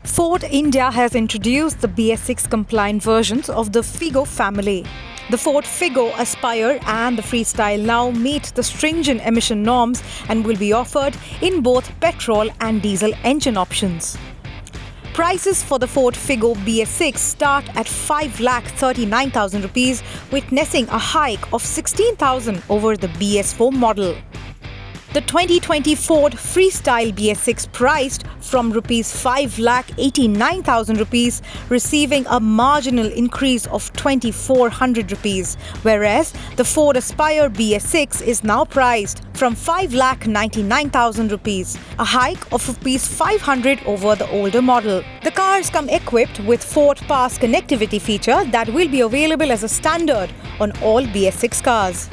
Ford India has introduced the BS6 compliant versions of the Figo family. The Ford Figo, Aspire and the Freestyle now meet the stringent emission norms and will be offered in both petrol and diesel engine options. Prices for the Ford Figo BS6 start at 5,39,000 rupees, witnessing a hike of 16,000 over the BS4 model. The 2020 Ford Freestyle BS6 priced from rupees 5,89,000 rupees, receiving a marginal increase of 2,400 rupees, whereas the Ford Aspire BS6 is now priced from 5,99,000 rupees, a hike of rupees 500 over the older model. The cars come equipped with Ford Pass connectivity feature that will be available as a standard on all BS6 cars.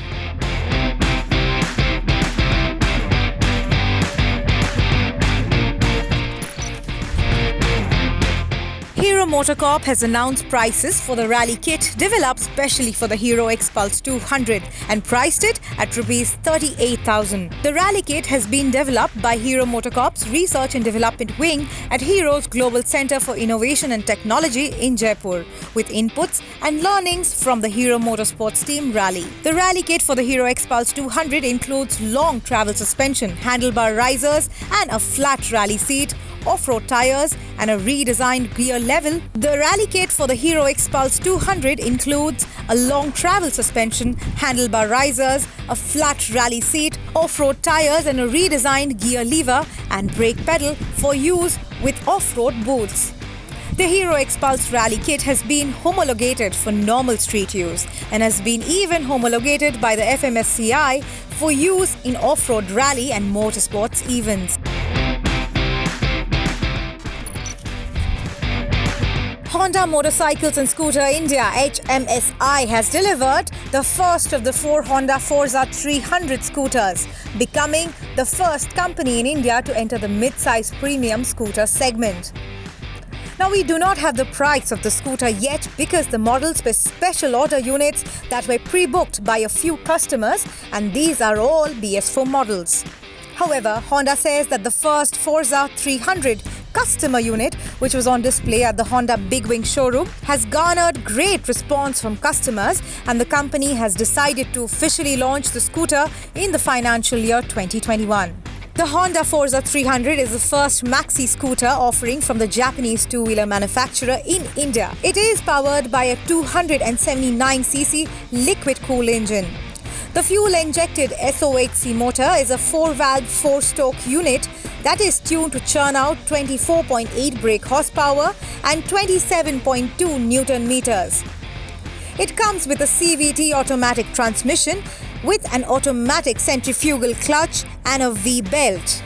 Hero MotoCorp has announced prices for the rally kit developed specially for the Hero XPulse 200 and priced it at Rs 38,000. The rally kit has been developed by Hero MotoCorp's Research and Development Wing at Hero's Global Center for Innovation and Technology in Jaipur, with inputs and learnings from the Hero Motorsports Team Rally. The rally kit for the Hero XPulse 200 includes long travel suspension, handlebar risers and a flat rally seat, off-road tires and a redesigned gear level. The rally kit for the Hero XPulse 200 includes a long travel suspension, handlebar risers, a flat rally seat, off-road tires and a redesigned gear lever and brake pedal for use with off-road boots. The Hero XPulse rally kit has been homologated for normal street use and has been even homologated by the FMSCI for use in off-road rally and motorsports events. Honda Motorcycles and Scooter India (HMSI) has delivered the first of the 4 Honda Forza 300 scooters, becoming the first company in India to enter the mid-size premium scooter segment. Now, we do not have the price of the scooter yet because the models were special order units that were pre-booked by a few customers, and these are all BS4 models. However, Honda says that the first Forza 300 customer unit, which was on display at the Honda Big Wing showroom, has garnered great response from customers, and the company has decided to officially launch the scooter in the financial year 2021. The Honda Forza 300 is the first maxi scooter offering from the Japanese two-wheeler manufacturer in India. It is powered by a 279cc liquid-cooled engine. The fuel-injected SO8C motor is a 4-valve 4-stroke unit that is tuned to churn out 24.8 brake horsepower and 27.2 Newton meters. It comes with a CVT automatic transmission with an automatic centrifugal clutch and a V-belt.